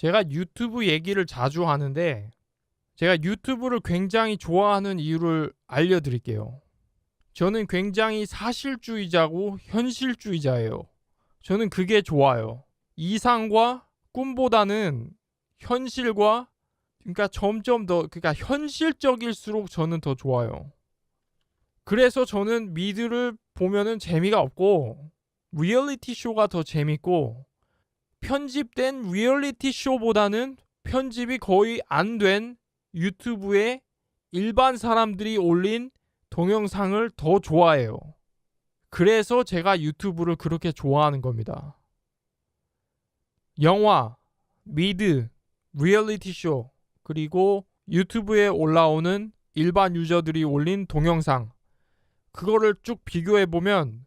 제가 유튜브 얘기를 자주 하는데 제가 유튜브를 굉장히 좋아하는 이유를 알려드릴게요. 저는 굉장히 사실주의자고 현실주의자예요. 저는 그게 좋아요. 이상과 꿈보다는 현실과 그러니까 점점 더 그러니까 현실적일수록 저는 더 좋아요. 그래서 저는 미드를 보면은 재미가 없고 리얼리티 쇼가 더 재밌고 편집된 리얼리티 쇼보다는 편집이 거의 안 된 유튜브에 일반 사람들이 올린 동영상을 더 좋아해요. 그래서 제가 유튜브를 그렇게 좋아하는 겁니다. 영화, 미드, 리얼리티 쇼, 그리고 유튜브에 올라오는 일반 유저들이 올린 동영상, 그거를 쭉 비교해보면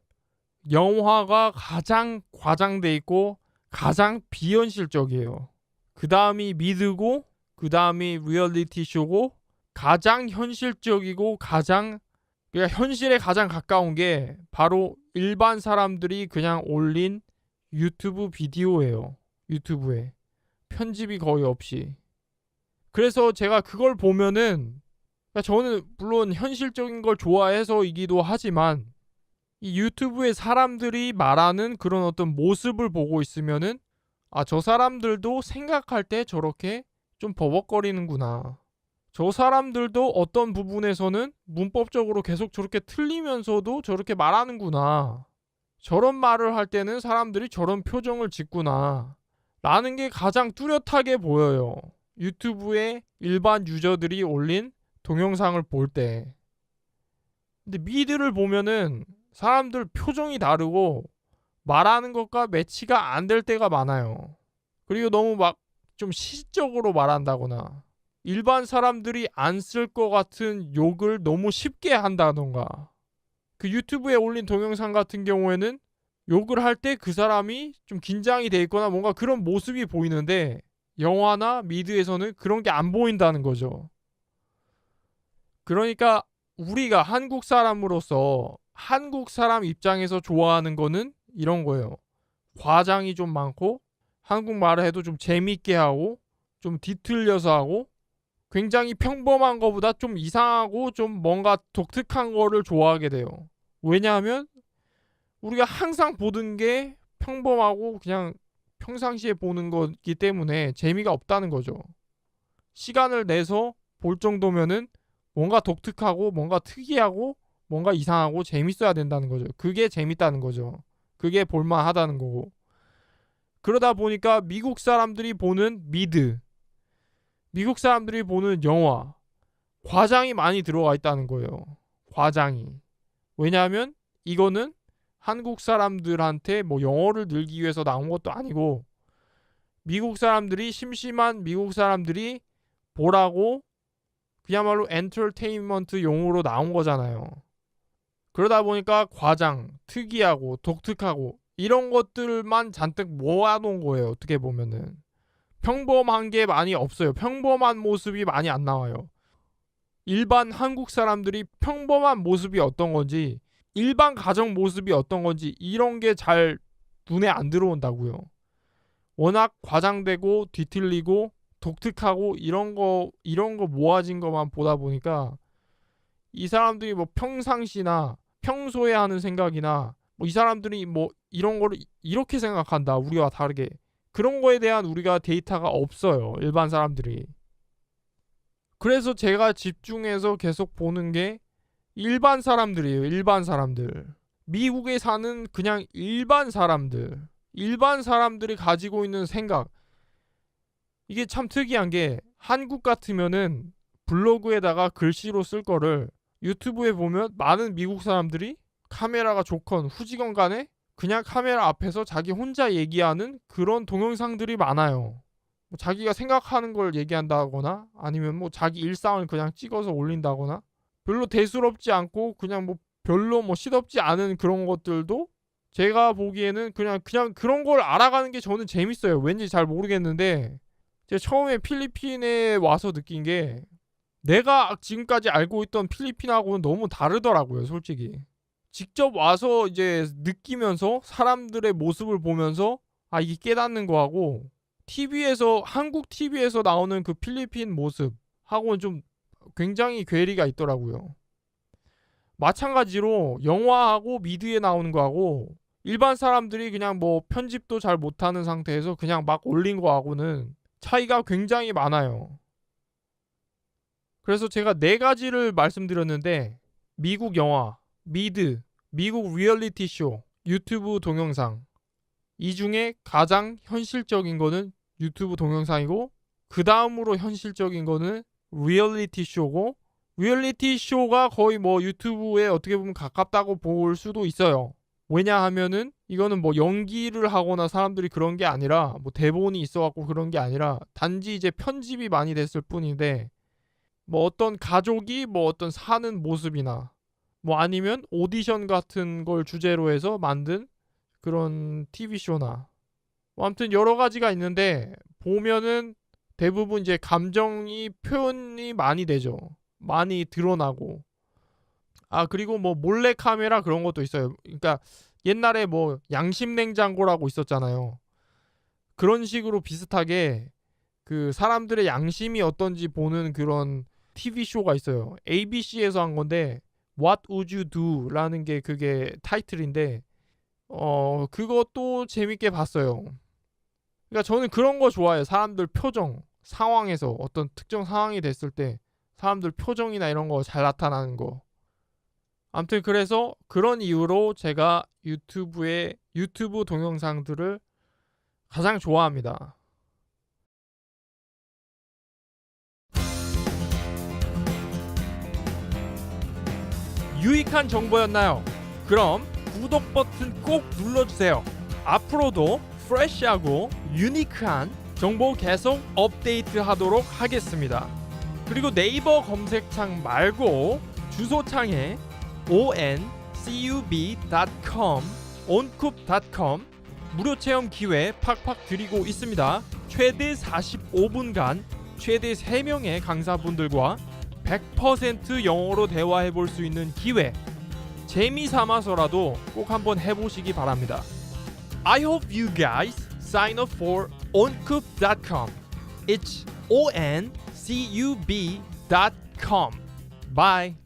영화가 가장 과장돼 있고 가장 비현실적이에요. 그 다음이 미드고 그 다음이 리얼리티 쇼고 가장 현실적이고 가장 그러니까 현실에 가장 가까운 게 바로 일반 사람들이 그냥 올린 유튜브 비디오예요. 유튜브에 편집이 거의 없이. 그래서 제가 그걸 보면은 그러니까 저는 물론 현실적인 걸 좋아해서이기도 하지만 이 유튜브에 사람들이 말하는 그런 어떤 모습을 보고 있으면은 저 사람들도 생각할 때 저렇게 좀 버벅거리는구나. 저 사람들도 어떤 부분에서는 문법적으로 계속 저렇게 틀리면서도 저렇게 말하는구나. 저런 말을 할 때는 사람들이 저런 표정을 짓구나. 라는 게 가장 뚜렷하게 보여요. 유튜브에 일반 유저들이 올린 동영상을 볼 때. 근데 미드를 보면은 사람들 표정이 다르고 말하는 것과 매치가 안 될 때가 많아요. 그리고 너무 막 좀 시적으로 말한다거나 일반 사람들이 안 쓸 것 같은 욕을 너무 쉽게 한다던가 그 유튜브에 올린 동영상 같은 경우에는 욕을 할 때 그 사람이 좀 긴장이 돼 있거나 뭔가 그런 모습이 보이는데 영화나 미드에서는 그런 게 안 보인다는 거죠. 그러니까 우리가 한국 사람으로서 한국 사람 입장에서 좋아하는 거는 이런 거예요. 과장이 좀 많고 한국말을 해도 좀 재밌게 하고 좀 뒤틀려서 하고 굉장히 평범한 거보다 좀 이상하고 좀 뭔가 독특한 거를 좋아하게 돼요. 왜냐하면 우리가 항상 보던 게 평범하고 그냥 평상시에 보는 거기 때문에 재미가 없다는 거죠. 시간을 내서 볼 정도면은 뭔가 독특하고 뭔가 특이하고 뭔가 이상하고 재밌어야 된다는 거죠. 그게 재밌다는 거죠. 그게 볼만하다는 거고. 그러다 보니까 미국 사람들이 보는 미드, 미국 사람들이 보는 영화, 과장이 많이 들어가 있다는 거예요. 과장이. 왜냐하면 이거는 한국 사람들한테 뭐 영어를 늘기 위해서 나온 것도 아니고 미국 사람들이 심심한 미국 사람들이 보라고 그야말로 엔터테인먼트 용으로 나온 거잖아요. 그러다 보니까 과장, 특이하고 독특하고 이런 것들만 잔뜩 모아놓은 거예요. 어떻게 보면은. 평범한 게 많이 없어요. 평범한 모습이 많이 안 나와요. 일반 한국 사람들이 평범한 모습이 어떤 건지 일반 가정 모습이 어떤 건지 이런 게 잘 눈에 안 들어온다고요. 워낙 과장되고 뒤틀리고 독특하고 이런 거 모아진 것만 보다 보니까 이 사람들이 뭐 평상시나 평소에 하는 생각이나 뭐 이 사람들이 뭐 이런 거를 이렇게 생각한다. 우리와 다르게. 그런 거에 대한 우리가 데이터가 없어요. 일반 사람들이. 그래서 제가 집중해서 계속 보는 게 일반 사람들이에요. 일반 사람들. 미국에 사는 그냥 일반 사람들. 일반 사람들이 가지고 있는 생각. 이게 참 특이한 게 한국 같으면은 블로그에다가 글씨로 쓸 거를 유튜브에 보면 많은 미국 사람들이 카메라가 좋건 후지건 간에 그냥 카메라 앞에서 자기 혼자 얘기하는 그런 동영상들이 많아요. 뭐 자기가 생각하는 걸 얘기한다거나 아니면 뭐 자기 일상을 그냥 찍어서 올린다거나 별로 대수롭지 않고 그냥 뭐 별로 뭐 시덥지 않은 그런 것들도 제가 보기에는 그냥 그런 걸 알아가는 게 저는 재밌어요. 왠지 잘 모르겠는데 제가 처음에 필리핀에 와서 느낀 게 내가 지금까지 알고 있던 필리핀하고는 너무 다르더라고요, 솔직히. 직접 와서 이제 느끼면서 사람들의 모습을 보면서 이게 깨닫는 거하고 TV에서 한국 TV에서 나오는 그 필리핀 모습하고는 좀 굉장히 괴리가 있더라고요. 마찬가지로 영화하고 미드에 나오는 거하고 일반 사람들이 그냥 뭐 편집도 잘 못하는 상태에서 그냥 막 올린 거하고는 차이가 굉장히 많아요. 그래서 제가 4가지를 말씀드렸는데 미국 영화, 미드, 미국 리얼리티 쇼, 유튜브 동영상 이 중에 가장 현실적인 거는 유튜브 동영상이고 그 다음으로 현실적인 거는 리얼리티 쇼고 리얼리티 쇼가 거의 뭐 유튜브에 어떻게 보면 가깝다고 볼 수도 있어요. 왜냐하면은 이거는 뭐 연기를 하거나 사람들이 그런 게 아니라 뭐 대본이 있어갖고 그런 게 아니라 단지 이제 편집이 많이 됐을 뿐인데 뭐 어떤 가족이 뭐 어떤 사는 모습이나 뭐 아니면 오디션 같은 걸 주제로 해서 만든 그런 TV쇼나 뭐 아무튼 여러 가지가 있는데 보면은 대부분 이제 감정이 표현이 많이 되죠. 많이 드러나고 그리고 뭐 몰래 카메라 그런 것도 있어요. 그러니까 옛날에 뭐 양심 냉장고라고 있었잖아요. 그런 식으로 비슷하게 그 사람들의 양심이 어떤지 보는 그런 TV 쇼가 있어요. ABC에서 한 건데 What Would You Do라는 게 그게 타이틀인데 그것도 재밌게 봤어요. 그러니까 저는 그런 거 좋아해요. 사람들 표정, 상황에서 어떤 특정 상황이 됐을 때 사람들 표정이나 이런 거 잘 나타나는 거. 아무튼 그래서 그런 이유로 제가 유튜브 동영상들을 가장 좋아합니다. 유익한 정보였나요? 그럼 구독 버튼 꼭 눌러주세요. 앞으로도 프레시하고 유니크한 정보 계속 업데이트하도록 하겠습니다. 그리고 네이버 검색창 말고 주소창에 oncub.com oncub.com 무료 체험 기회 팍팍 드리고 있습니다. 최대 45분간 최대 3명의 강사분들과 100% 영어로 대화해 볼 수 있는 기회. 재미 삼아서라도 꼭 한번 해보시기 바랍니다. I hope you guys sign up for oncub.com. It's oncub.com. Bye.